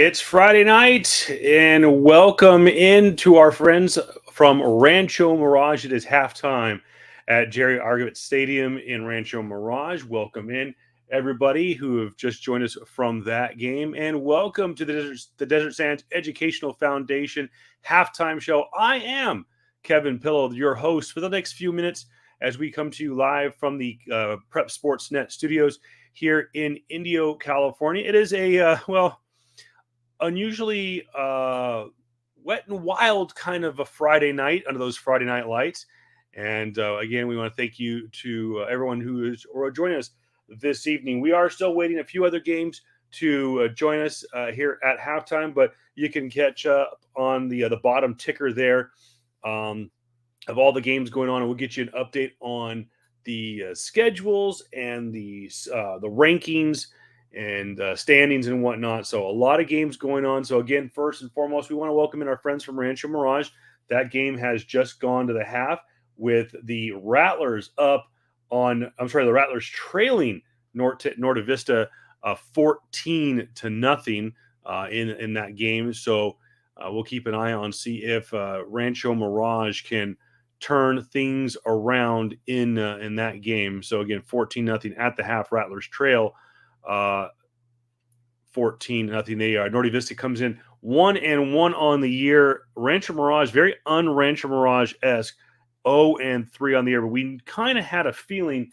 It's Friday night, and welcome in to our friends from Rancho Mirage. It is halftime at Jerry Argovitz Stadium in Rancho Mirage. Welcome in, everybody who have just joined us from that game, and welcome to the Desert Sands Educational Foundation halftime show. I am Kevin Pillow, your host for the next few minutes as we come to you live from the Prep Sports Net studios here in Indio, California. It is a unusually wet and wild kind of a Friday night under those Friday night lights. And again, we want to thank you to everyone who is joining us this evening. We are still waiting a few other games to join us here at halftime, but you can catch up on the bottom ticker there of all the games going on, and we'll get you an update on the schedules and the rankings and standings and whatnot. So a lot of games going on. So again, first and foremost, we want to welcome in our friends from Rancho Mirage. That game has just gone to the half with the Rattlers the Rattlers trailing Norte Vista 14-0 in that game. So we'll keep an eye on, see if Rancho Mirage can turn things around in that game. So again, 14-0 at the half. Rattlers trail 14-0. They are. Norte Vista comes in 1-1 on the year. Rancho Mirage, very un-Rancho Mirage-esque, 0-3 on the year. But we kind of had a feeling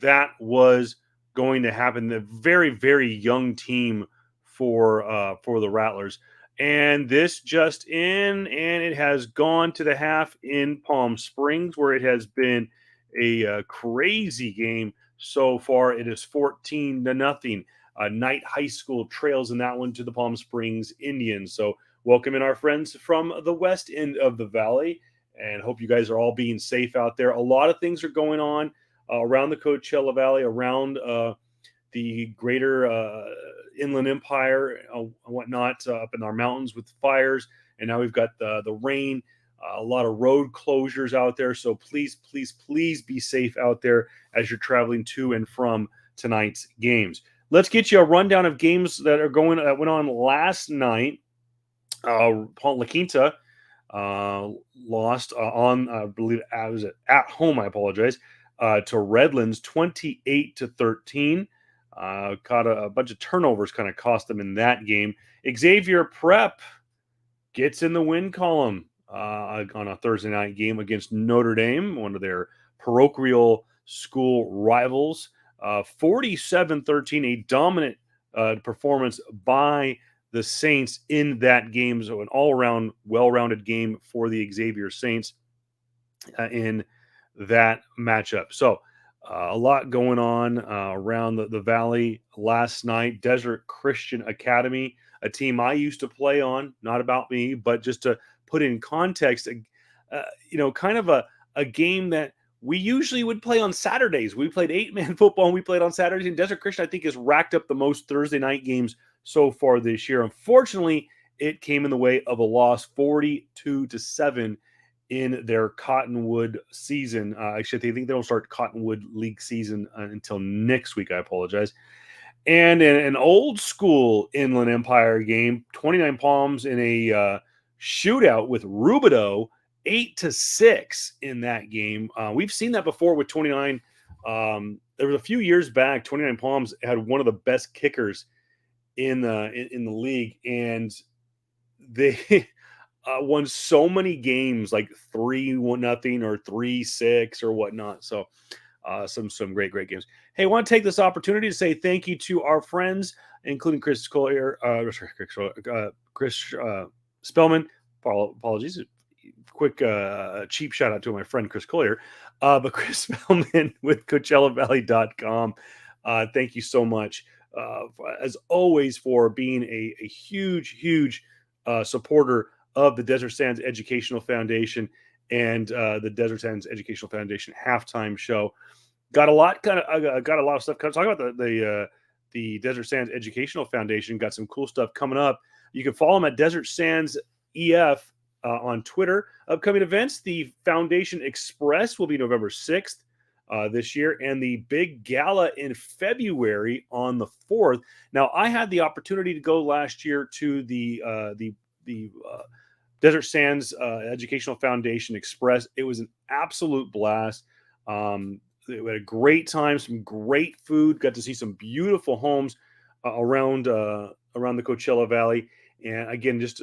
that was going to happen. The very, very young team for the Rattlers. And this just in, and it has gone to the half in Palm Springs, where it has been a crazy game so far. It is 14-0. Knight High School trails in that one to the Palm Springs Indians. So welcome in our friends from the west end of the valley, and hope you guys are all being safe out there. A lot of things are going on around the Coachella Valley, around the greater Inland Empire and whatnot, up in our mountains with fires. And now we've got the rain, a lot of road closures out there. So please, please, please be safe out there as you're traveling to and from tonight's games. Let's get you a rundown of games that went on last night. La Quinta lost on, I believe, was it at home? I apologize, to Redlands, 28-13. Caught a bunch of turnovers, kind of cost them in that game. Xavier Prep gets in the win column on a Thursday night game against Notre Dame, one of their parochial school rivals. 47-13, a dominant performance by the Saints in that game. So an all-around, well-rounded game for the Xavier Saints in that matchup. So a lot going on around the valley last night. Desert Christian Academy, a team I used to play on, not about me, but just to put in context, kind of a game that we usually would play on Saturdays. We played 8-man football, and we played on Saturdays. And Desert Christian, I think, has racked up the most Thursday night games so far this year. Unfortunately, it came in the way of a loss, 42-7 in their Cottonwood season. Actually, I think they don't start Cottonwood League season until next week. I apologize. And in an old school Inland Empire game, 29 Palms in a shootout with Rubidoux, 8-6 in that game. We've seen that before with 29. There was a few years back, 29 Palms had one of the best kickers in the league, and they won so many games, like 3-0 or 3-6 or whatnot. So some great games. Hey, I want to take this opportunity to say thank you to our friends, including Chris Collier, Chris Spellman. Apologies. Quick cheap shout out to my friend Chris Collier, but Chris Spellman with CoachellaValley.com. Thank you so much, as always, for being a huge supporter of the Desert Sands Educational Foundation and the Desert Sands Educational Foundation halftime show. Got a lot of stuff. Talk about the Desert Sands Educational Foundation. Got some cool stuff coming up. You can follow them at Desert Sands EF on Twitter. Upcoming events: the Foundation Express will be November 6th this year, and the big gala in February on the 4th. Now, I had the opportunity to go last year to the Desert Sands Educational Foundation Express. It was an absolute blast. We had a great time, some great food, got to see some beautiful homes around the Coachella Valley. And again, just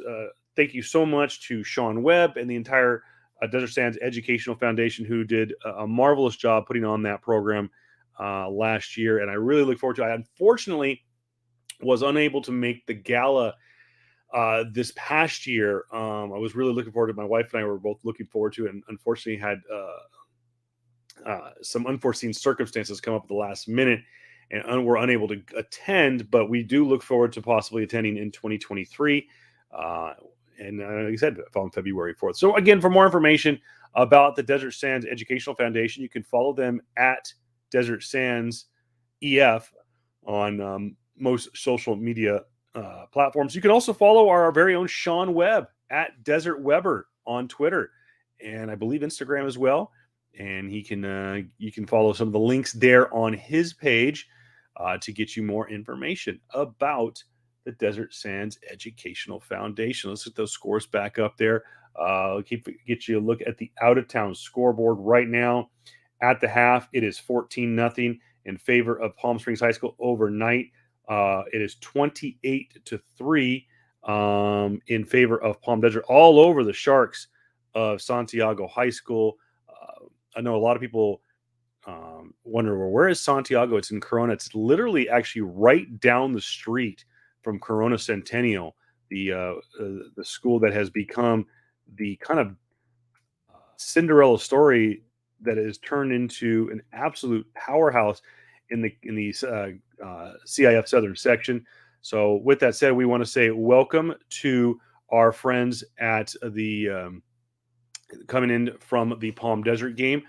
thank you so much to Sean Webb and the entire Desert Sands Educational Foundation, who did a marvelous job putting on that program last year. And I really look forward to it. I unfortunately was unable to make the gala this past year. I was really looking forward to it. My wife and I were both looking forward to it, and unfortunately had some unforeseen circumstances come up at the last minute, and we're unable to attend. But we do look forward to possibly attending in 2023. And like I said, on February 4th. So again, for more information about the Desert Sands Educational Foundation, you can follow them at Desert Sands EF on most social media platforms. You can also follow our very own Sean Webb at Desert Weber on Twitter, and I believe Instagram as well. And he can you can follow some of the links there on his page to get you more information about the Desert Sands Educational Foundation. Let's get those scores back up there. Get you a look at the out of town scoreboard right now. At the half, it is 14-0 in favor of Palm Springs High School overnight. It is 28-3 in favor of Palm Desert, all over the Sharks of Santiago High School. I know a lot of people wonder, well, where is Santiago? It's in Corona. It's literally actually right down the street from Corona Centennial, the school that has become the kind of Cinderella story that has turned into an absolute powerhouse in the CIF Southern section. So with that said, we want to say welcome to our friends at the coming in from the Palm Desert game.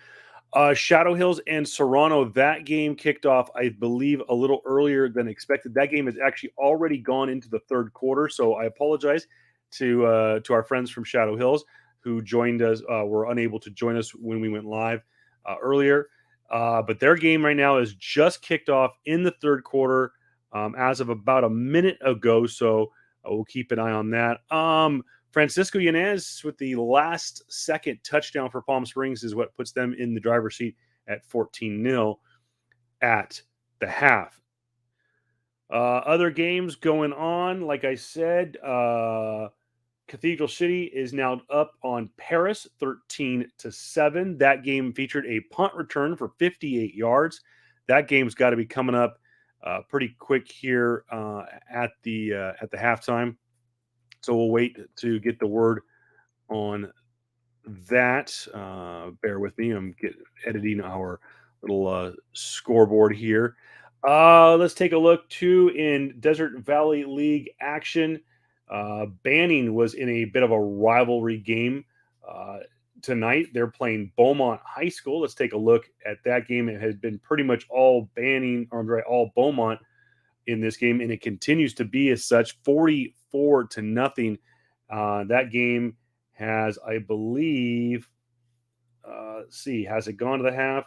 Shadow Hills and Serrano, that game kicked off, I believe, a little earlier than expected. That game has actually already gone into the third quarter, so I apologize to our friends from Shadow Hills who joined us, were unable to join us when we went live earlier. But their game right now is just kicked off in the third quarter as of about a minute ago, so we'll keep an eye on that. Francisco Yanez with the last second touchdown for Palm Springs is what puts them in the driver's seat at 14-0 at the half. Other games going on, like I said, Cathedral City is now up on Paris 13-7. That game featured a punt return for 58 yards. That game's got to be coming up pretty quick here at the halftime. So we'll wait to get the word on that. Bear with me. I'm editing our little scoreboard here. Let's take a look, too, in Desert Valley League action. Banning was in a bit of a rivalry game tonight. They're playing Beaumont High School. Let's take a look at that game. It has been pretty much all Banning, or right, all Beaumont in this game, and it continues to be as such, 44-0. That game has, I believe, let's see, has it gone to the half?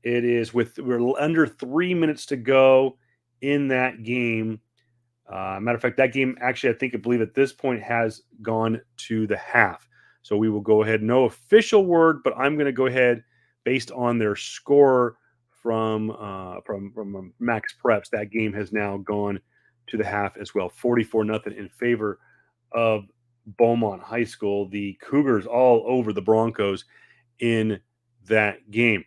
It is we're under 3 minutes to go in that game. Matter of fact, that game actually, I believe at this point has gone to the half. So we will go ahead. No official word, but I'm going to go ahead based on their score from Max Preps. That game has now gone to the half as well. 44-0 in favor of Beaumont High School. The Cougars all over the Broncos in that game.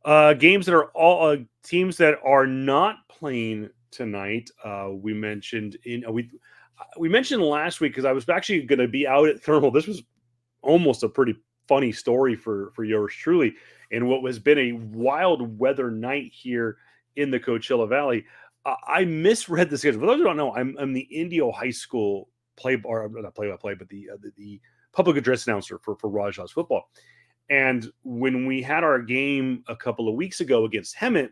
Games that are all teams that are not playing tonight. We mentioned we mentioned last week, because I was actually going to be out at Thermal. This was almost a pretty funny story for yours truly, and what has been a wild weather night here in the Coachella Valley. I misread the schedule. For those who don't know, I'm the Indio High School not play-by-play, but the public address announcer for Rajah's football. And when we had our game a couple of weeks ago against Hemet,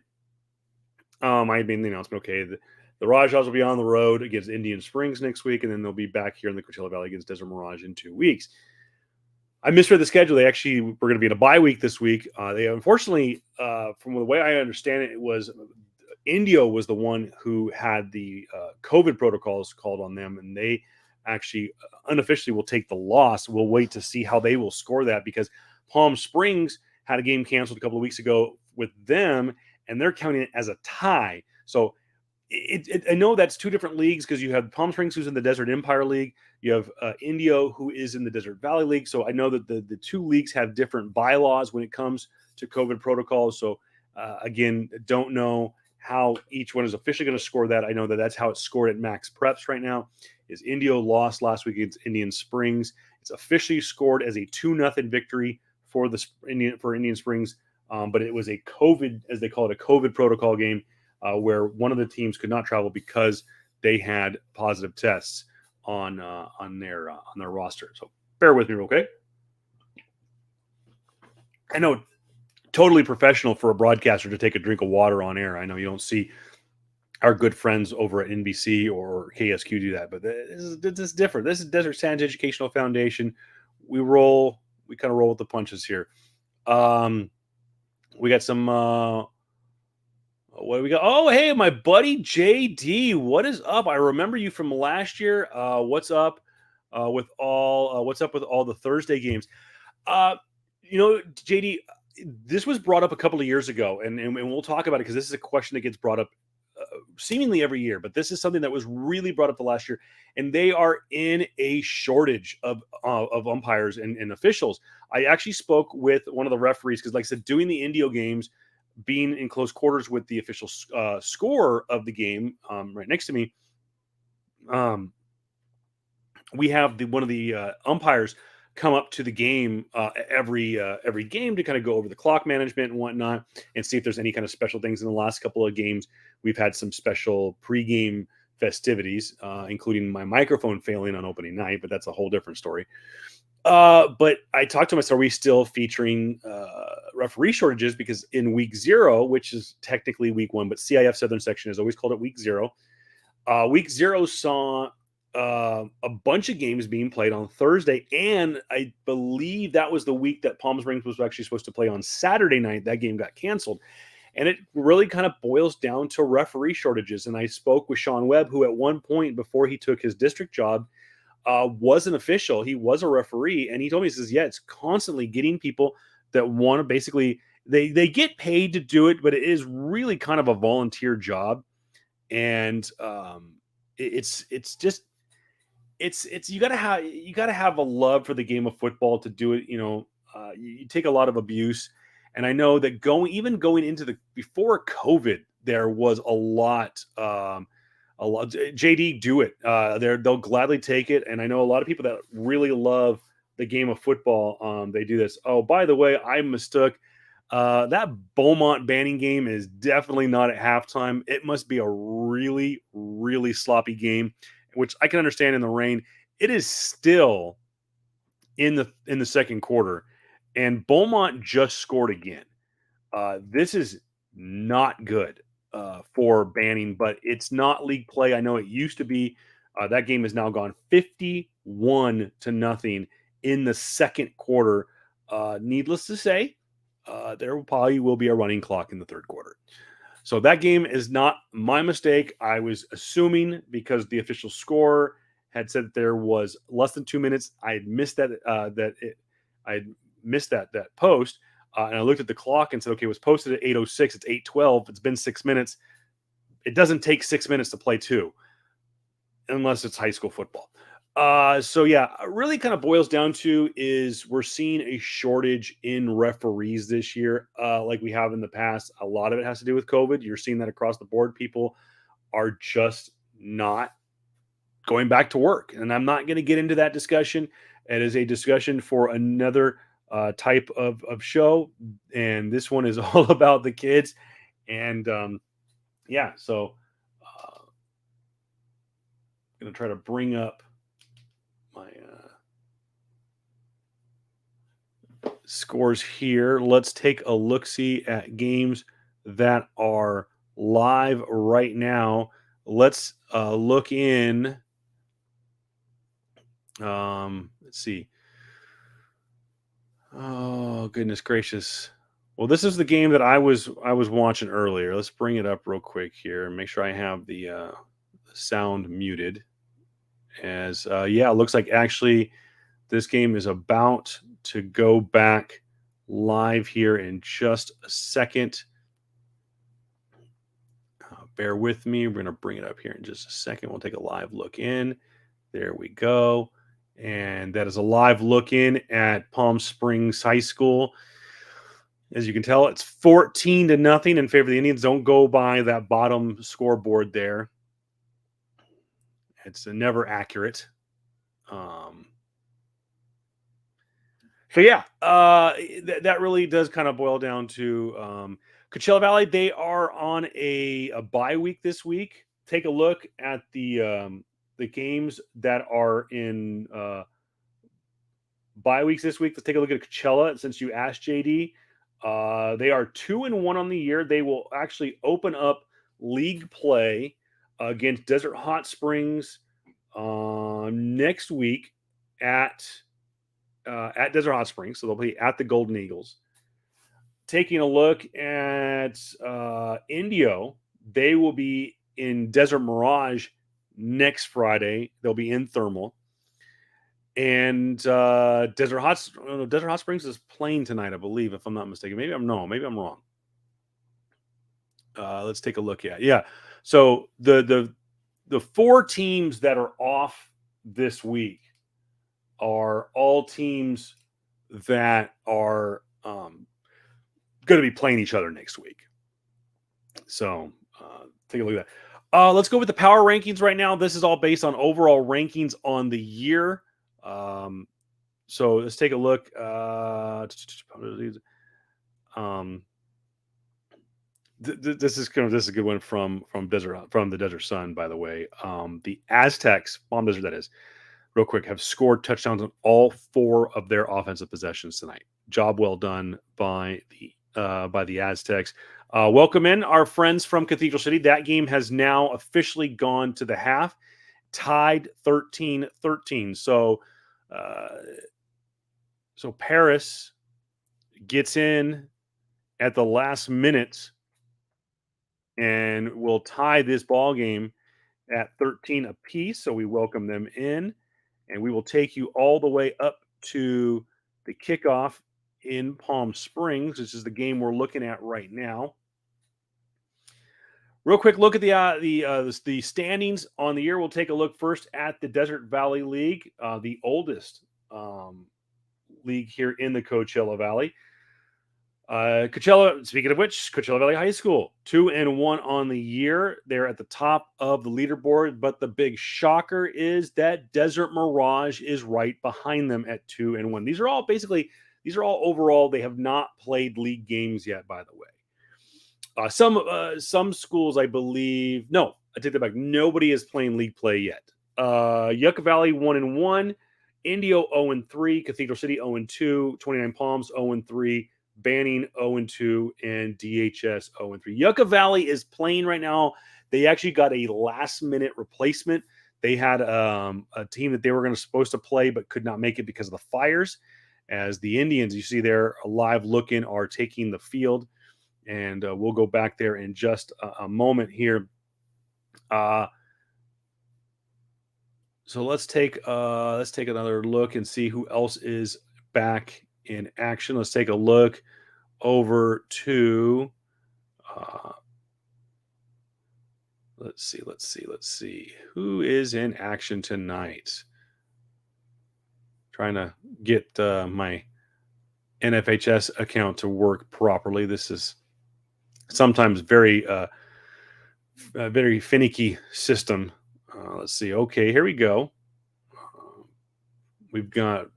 I had made the announcement, okay, the Rajahs will be on the road against Indian Springs next week, and then they'll be back here in the Coachella Valley against Desert Mirage in 2 weeks. I misread the schedule. They actually were going to be in a bye week this week. They unfortunately, from the way I understand it, it was Indio was the one who had the COVID protocols called on them, and they actually unofficially will take the loss. We'll wait to see how they will score that because Palm Springs had a game canceled a couple of weeks ago with them, and they're counting it as a tie. So I know that's two different leagues because you have Palm Springs, who's in the Desert Empire League. You have Indio, who is in the Desert Valley League. So I know that the two leagues have different bylaws when it comes to COVID protocols. So again, don't know how each one is officially going to score that. I know that that's how it's scored at Max Preps right now. Is Indio lost last week against Indian Springs? It's officially scored as a 2-0 victory for Indian Springs, but it was a COVID, as they call it, a COVID protocol game. Where one of the teams could not travel because they had positive tests on their roster. So bear with me, okay? I know, totally professional for a broadcaster to take a drink of water on air. I know you don't see our good friends over at NBC or KSQ do that, but this is different. This is Desert Sands Educational Foundation. We kind of roll with the punches here. We got some. What do we got? Oh, hey, my buddy JD. What is up? I remember you from last year. What's up what's up with all the Thursday games? Uh, JD, this was brought up a couple of years ago, and we'll talk about it because this is a question that gets brought up seemingly every year, but this is something that was really brought up the last year, and they are in a shortage of umpires and officials. I actually spoke with one of the referees because, like I said, doing the Indio games, being in close quarters with the official score of the game right next to me, we have one of the umpires come up to the game every game to kind of go over the clock management and whatnot and see if there's any kind of special things. In the last couple of games, we've had some special pregame festivities, including my microphone failing on opening night, but that's a whole different story. But I talked to him. I said, are we still featuring referee shortages? Because in week 0, which is technically week 1, but CIF Southern Section has always called it week 0. Week 0 saw a bunch of games being played on Thursday, and I believe that was the week that Palm Springs was actually supposed to play on Saturday night. That game got canceled. And it really kind of boils down to referee shortages. And I spoke with Sean Webb, who at one point before he took his district job, was an official. He was a referee, and he told me, he says, yeah, it's constantly getting people that want to basically, they get paid to do it, but it is really kind of a volunteer job. And it's you gotta have a love for the game of football to do it. You take a lot of abuse, and I know that going into before COVID, there was a lot. JD, do it. They'll gladly take it, and I know a lot of people that really love the game of football. They do this. Oh, by the way, I mistook. That Beaumont Banning game is definitely not at halftime. It must be a really, really sloppy game, which I can understand in the rain. It is still in the second quarter, and Beaumont just scored again. This is not good for Banning, but it's not league play. I know it used to be. That game has now gone 51-0 in the second quarter. Needless to say, there probably will be a running clock in the third quarter. So that game is not my mistake. I was assuming because the official score had said that there was less than 2 minutes. I had missed that. I missed that post, and I looked at the clock and said, "Okay, it was posted at 8:06. It's 8:12. It's been 6 minutes. It doesn't take 6 minutes to play 2, unless it's high school football." So yeah, it really kind of boils down to is we're seeing a shortage in referees this year, like we have in the past. A lot of it has to do with COVID. You're seeing that across the board. People are just not going back to work, and I'm not going to get into that discussion. It is a discussion for another type of show, and this one is all about the kids. And yeah, so I'm going to try to bring up my scores here. Let's take a look-see at games that are live right now. Let's look in. Let's see. Oh, goodness gracious. Well, this is the game that I was watching earlier. Let's bring it up real quick here and make sure I have the sound muted. As yeah, it looks like actually this game is about to go back live here in just a second. Bear with me. We're going to bring it up here in just a second. We'll take a live look in. There we go. And that is a live look in at Palm Springs High School. As you can tell, it's 14-0 in favor of the Indians. Don't go by that bottom scoreboard there. It's never accurate. Um, so yeah, that really does kind of boil down to Coachella Valley. They are on a bye week this week. Take a look at the games that are in bye weeks this week. Let's take a look at Coachella since you asked JD. They are 2-1 on the year. They will actually open up league play against Desert Hot Springs next week at Desert Hot Springs. So they'll be at the Golden Eagles. Taking a look at Indio, they will be in Desert Mirage next Friday. They'll be in Thermal. And Desert Hot Springs is playing tonight, I believe, if I'm not mistaken. Maybe I'm wrong. Let's take a look at So the four teams that are off this week are all teams that are going to be playing each other next week. So take a look at that. Let's go with the power rankings right now. This is all based on overall rankings on the year. So let's take a look. This is a good one from the Desert Sun, by the way. The Aztecs, Palm Desert, that is, real quick, have scored touchdowns on all four of their offensive possessions tonight. Job well done by the Aztecs. Welcome in our friends from Cathedral City. That game has now officially gone to the half, tied 13-13. So Paris gets in at the last minute and will tie this ball game at 13 apiece. So we welcome them in, and we will take you all the way up to the kickoff in Palm Springs. This is the game we're looking at right now. Real quick look at the standings on the year. We'll take a look first at the Desert Valley League, the oldest league here in the Coachella Valley. Speaking of which, Coachella Valley High School, 2-1 on the year. They're at the top of the leaderboard, but the big shocker is that Desert Mirage is right behind them at 2-1. These are all overall. They have not played league games yet, by the way. Some schools, I believe, no, I take that back. Nobody is playing league play yet. Yucca Valley 1-1, Indio 0-3, Cathedral City 0-2, 29 Palms 0-3, Banning 0-2, and DHS 0-3. Yucca Valley is playing right now. They actually got a last-minute replacement. They had a team that they were supposed to play but could not make it because of the fires. As the Indians, you see there, live looking, are taking the field. And we'll go back there in just a moment here. So let's take another look and see who else is back in action. Let's take a look over to. Let's see who is in action tonight. Trying to get my NFHS account to work properly. This is sometimes very finicky system. Let's see. Okay, here we go. We've got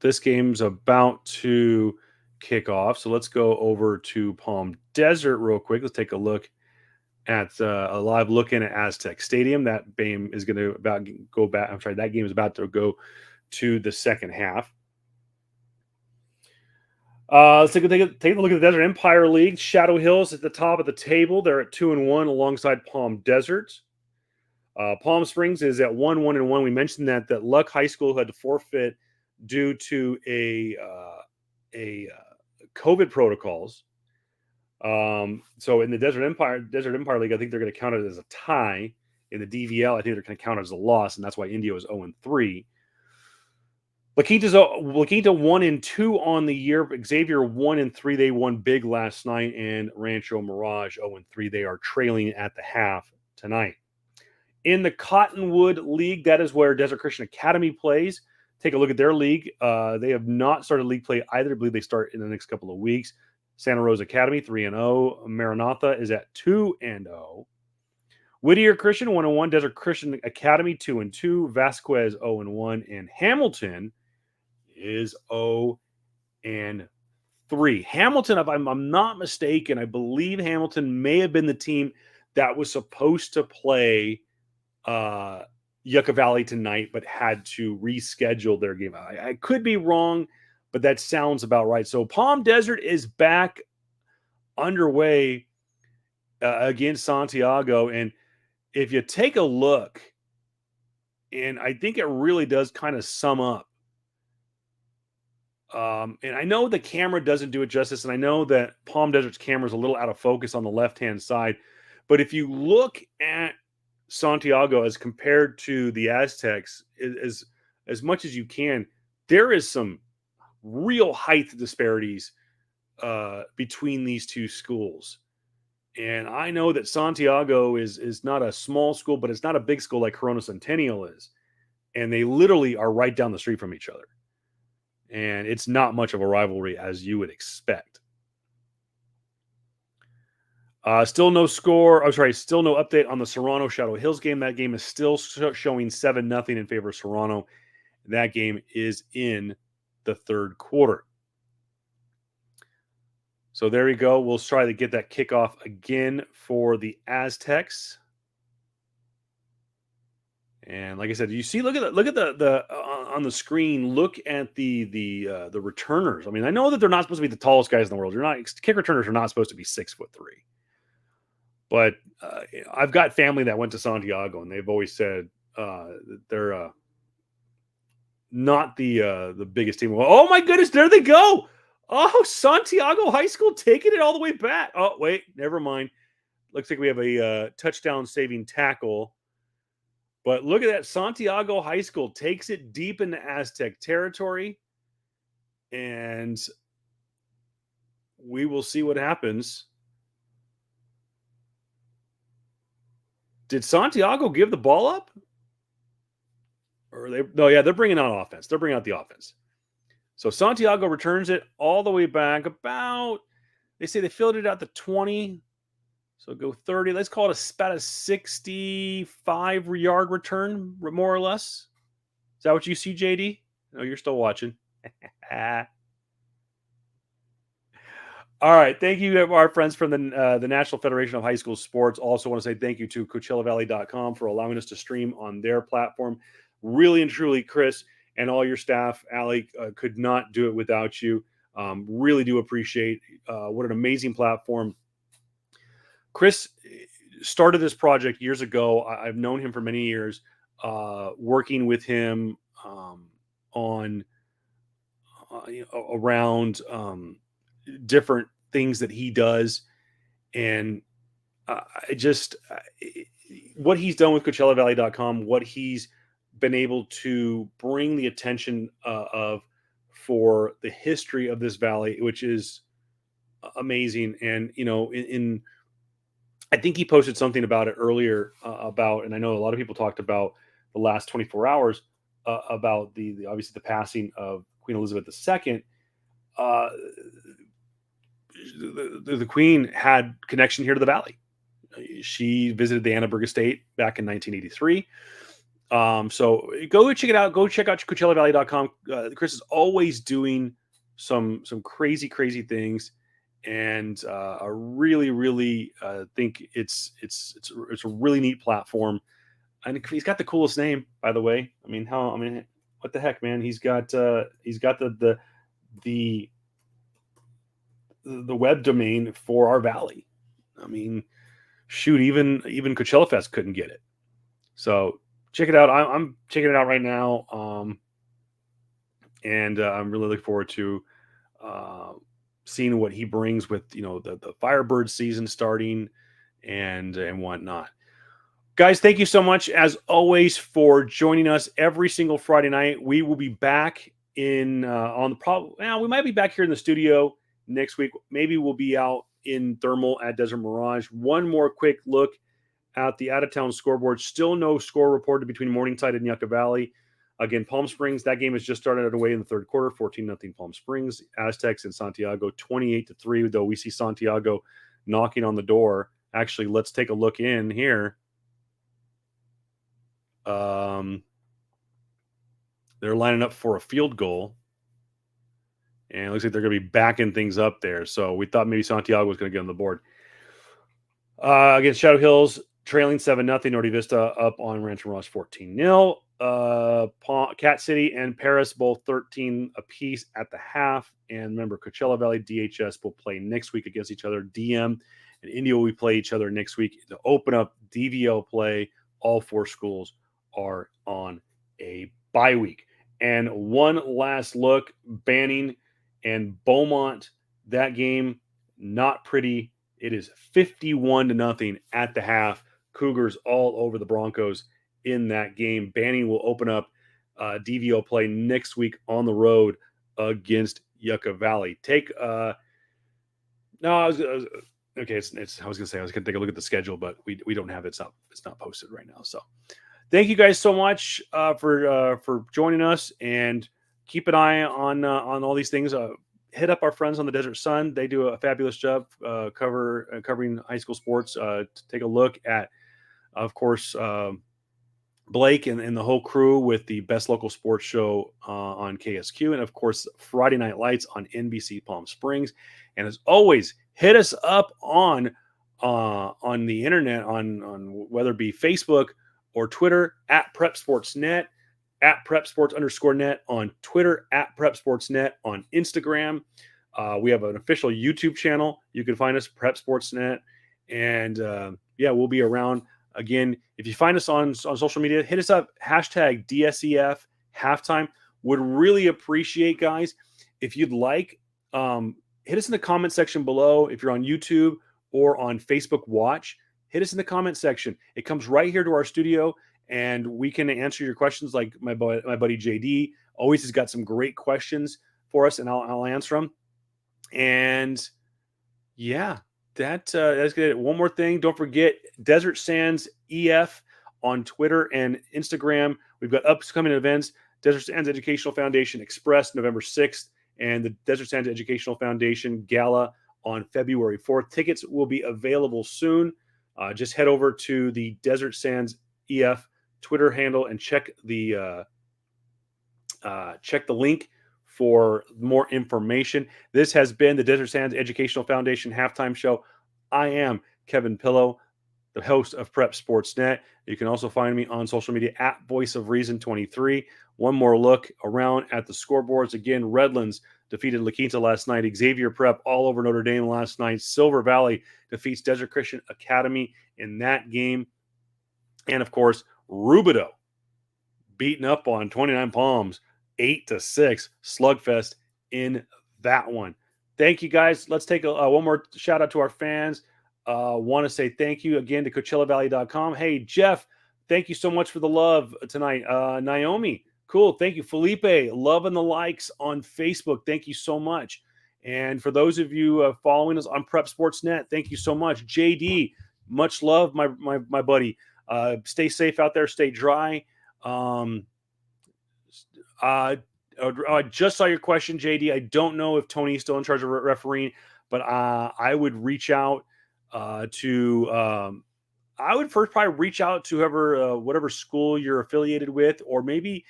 this game's about to kick off. So let's go over to Palm Desert real quick. Let's take a look at a live look in at Aztec Stadium. That game is going to go back. I'm sorry, that game is about to go to the second half. Let's take a look at the Desert Empire League. Shadow Hills at the top of the table. They're at 2-1 alongside Palm Desert. Palm Springs is at 1-1-1. We mentioned that Luck High School had to forfeit due to a COVID protocols. So in the Desert Empire League, I think they're going to count it as a tie. In the DVL, I think they're going to count it as a loss, and that's why India was 0-3. La Quinta 1-2 on the year. Xavier 1-3. They won big last night, and Rancho Mirage 0-3. They are trailing at the half tonight. In the Cottonwood League, that is where Desert Christian Academy plays. Take a look at their league. They have not started league play either. I believe they start in the next couple of weeks. Santa Rosa Academy 3-0. Maranatha is at 2-0. Whittier Christian 1-1. Desert Christian Academy 2-2. Vasquez 0-1, and Hamilton is 0-3. Hamilton, if I'm not mistaken, I believe Hamilton may have been the team that was supposed to play Yucca Valley tonight, but had to reschedule their game. I could be wrong, but that sounds about right. So Palm Desert is back underway against Santiago. And if you take a look, and I think it really does kind of sum up. And I know the camera doesn't do it justice, and I know that Palm Desert's camera is a little out of focus on the left-hand side. But if you look at Santiago as compared to the Aztecs, as much as you can, there is some real height disparities between these two schools. And I know that Santiago is not a small school, but it's not a big school like Corona Centennial is. And they literally are right down the street from each other. And it's not much of a rivalry as you would expect. Still no score. I'm sorry, still no update on the Serrano Shadow Hills game. That game is still showing 7-0 in favor of Serrano. That game is in the third quarter. So there we go. We'll try to get that kickoff again for the Aztecs. And like I said, you see, look at the on the screen. Look at the returners. I mean, I know that they're not supposed to be the tallest guys in the world. Kick returners are not supposed to be 6'3". But I've got family that went to Santiago, and they've always said they're not the biggest team. Oh my goodness, there they go! Oh, Santiago High School taking it all the way back. Oh wait, never mind. Looks like we have a touchdown saving tackle. But look at that. Santiago High School takes it deep into Aztec territory. And we will see what happens. Did Santiago give the ball up? Or they're bringing out offense. They're bringing out the offense. So Santiago returns it all the way back about, they say they filled it out the 20. So go 30. Let's call it about a 65-yard return, more or less. Is that what you see, JD? No, you're still watching. All right. Thank you to our friends from the National Federation of High School Sports. Also want to say thank you to CoachellaValley.com for allowing us to stream on their platform. Really and truly, Chris and all your staff, Allie, could not do it without you. Really do appreciate what an amazing platform. Chris started this project years ago. I've known him for many years, working with him on around different things that he does. And what he's done with CoachellaValley.com, what he's been able to bring the attention of for the history of this valley, which is amazing. And, I think he posted something about it earlier and I know a lot of people talked about the last 24 hours about the obviously the passing of Queen Elizabeth II. The Queen had connection here to the valley. She visited the Annaberg Estate back in 1983. So go check it out. Go check out CoachellaValley.com. Chris is always doing some crazy things. And I really think it's a really neat platform, and he's got the coolest name, by the way. What the heck, man? He's got the web domain for our valley. I mean, shoot, even Coachella Fest couldn't get it. So check it out. I'm checking it out right now. and I'm really looking forward to seeing what he brings with the Firebird season starting and whatnot. Guys, thank you so much as always for joining us every single Friday night. We will be back in on the well, we might be back here in the studio next week. Maybe we'll be out in Thermal at Desert Mirage. One more quick look at the out-of-town scoreboard. Still no score reported between Morningside and Yucca Valley. Again, Palm Springs, that game has just started away in the third quarter, 14-0 Palm Springs. Aztecs and Santiago, 28-3, though we see Santiago knocking on the door. Actually, let's take a look in here. They're lining up for a field goal. And it looks like they're going to be backing things up there. So we thought maybe Santiago was going to get on the board. Against Shadow Hills, trailing 7-0. Norte Vista up on Rancho Mirage 14-0. Cat City and Paris both 13 apiece at the half. And remember, Coachella Valley DHS will play next week against each other. DM and India will play each other next week to open up DVL play. All four schools are on a bye week. And one last look, Banning and Beaumont, that game, not pretty. It is 51-0 at the half. Cougars all over the Broncos in that game. Banning will open up DVO play next week on the road against Yucca Valley. I was going to take a look at the schedule, but we don't have it. It's not posted right now. So thank you guys so much for joining us, and keep an eye on all these things. Hit up our friends on the Desert Sun. They do a fabulous job covering high school sports. To take a look at, of course, Blake and the whole crew with the Best Local Sports Show on KSQ, and of course Friday Night Lights on NBC Palm Springs. And as always, hit us up on the internet on whether it be Facebook or Twitter at Prep Sports Net, at Prep Sports _net on Twitter, at Prep Sports Net on Instagram. We have an official YouTube channel. You can find us Prep Sports Net, and we'll be around. Again, if you find us on social media, hit us up, hashtag DSEF halftime. Would really appreciate, guys, if you'd like, hit us in the comment section below. If you're on YouTube or on Facebook Watch, hit us in the comment section. It comes right here to our studio, and we can answer your questions. Like my buddy JD always has got some great questions for us, and I'll answer them. And yeah, that's good. One more thing. Don't forget Desert Sands EF on Twitter and Instagram. We've got upcoming events. Desert Sands Educational Foundation Express, November 6th, and the Desert Sands Educational Foundation Gala on February 4th. Tickets will be available soon. Just head over to the Desert Sands EF Twitter handle and check the link for more information. This has been the Desert Sands Educational Foundation Halftime Show. I am Kevin Pillow, the host of Prep Sports Net. You can also find me on social media at Voice of Reason 23. One more look around at the scoreboards. Again, Redlands defeated La Quinta last night. Xavier Prep all over Notre Dame last night. Silver Valley defeats Desert Christian Academy in that game. And of course, Rubidoux beaten up on 29 Palms 8-6 slugfest in that one. Thank you, guys. Let's take one more shout out to our fans. Want to say thank you again to CoachellaValley.com. Hey, Jeff, thank you so much for the love tonight. Naomi, cool. Thank you. Felipe, loving the likes on Facebook. Thank you so much. And for those of you following us on Prep Sports Net, thank you so much. JD, much love, my buddy. Stay safe out there. Stay dry. I just saw your question, JD. I don't know if Tony is still in charge of refereeing, but I would reach out to I would first probably reach out to whoever, whatever school you're affiliated with, or maybe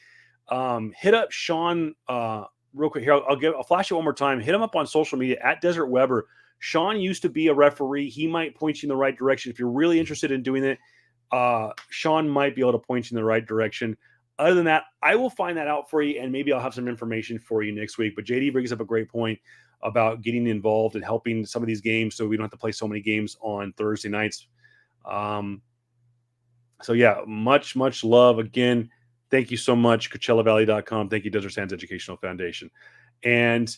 hit up Sean real quick. Here, I'll flash it one more time. Hit him up on social media at Desert Weber. Sean used to be a referee. He might point you in the right direction. If you're really interested in doing it, Sean might be able to point you in the right direction. Other than that, I will find that out for you, and maybe I'll have some information for you next week. But JD brings up a great point about getting involved and helping some of these games so we don't have to play so many games on Thursday nights. So yeah, much love again. Thank you so much, CoachellaValley.com. Thank you, Desert Sands Educational Foundation. And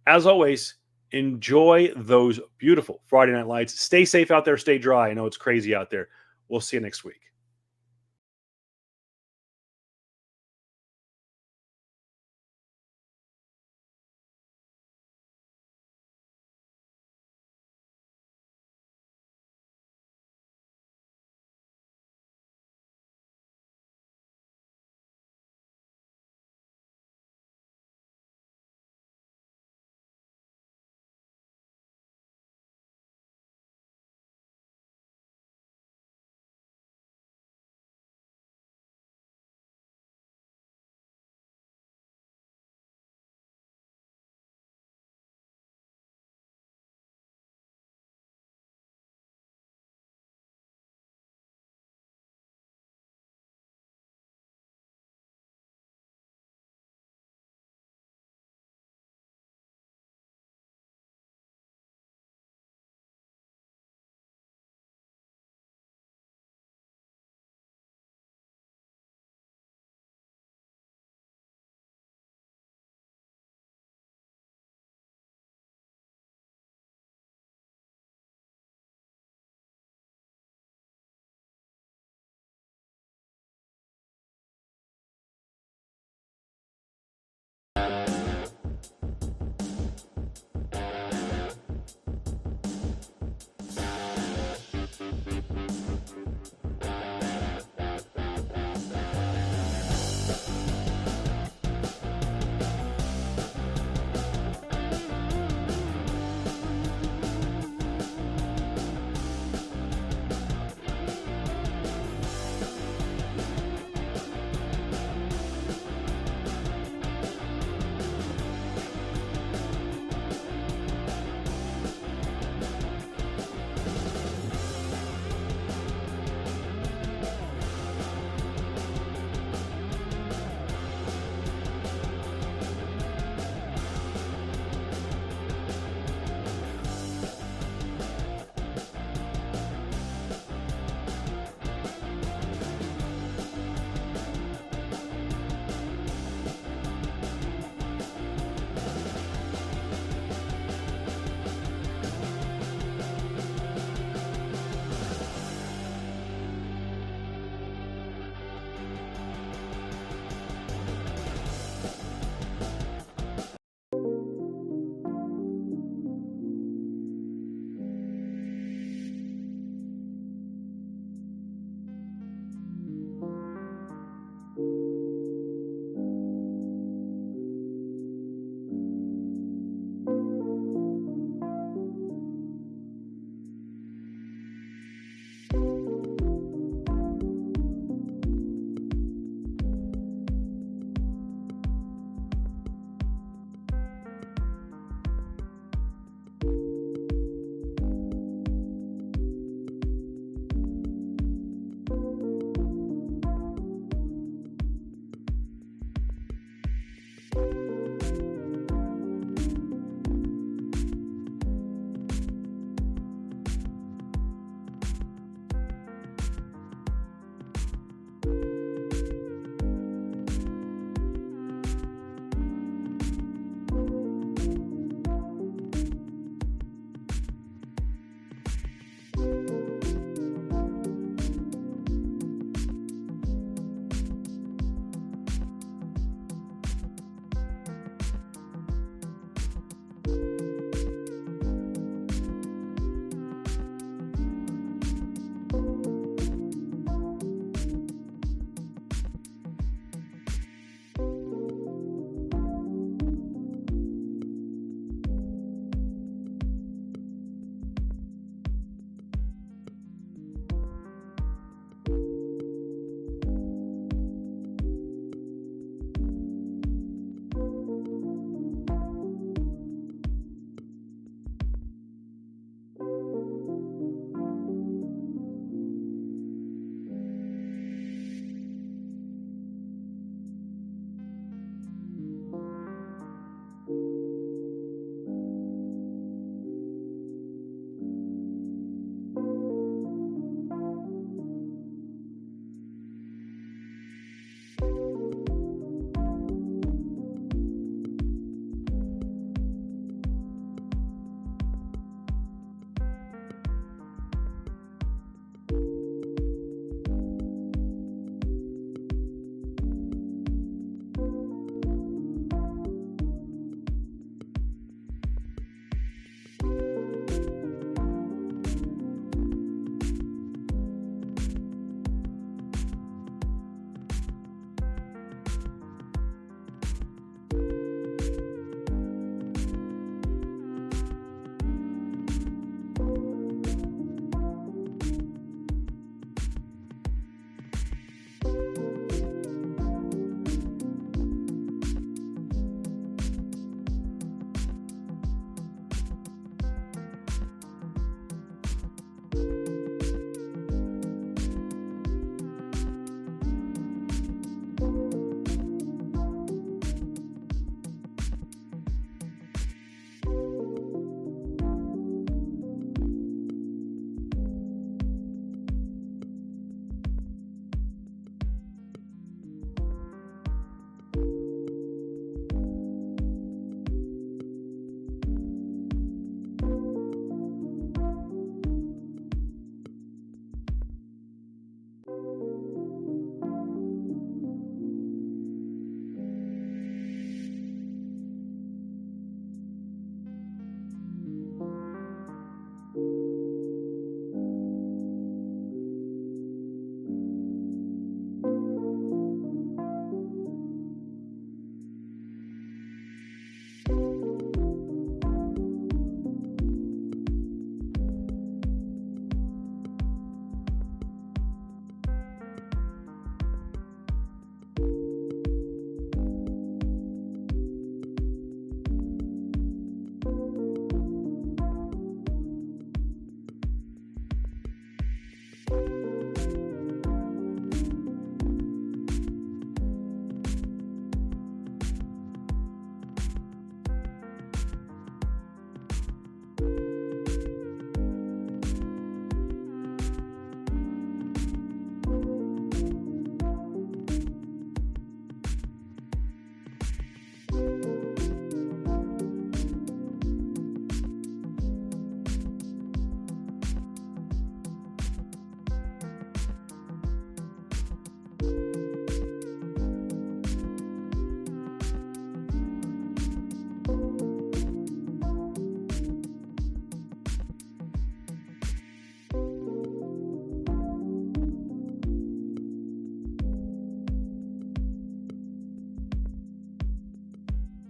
as always, enjoy those beautiful Friday night lights. Stay safe out there. Stay dry. I know it's crazy out there. We'll see you next week.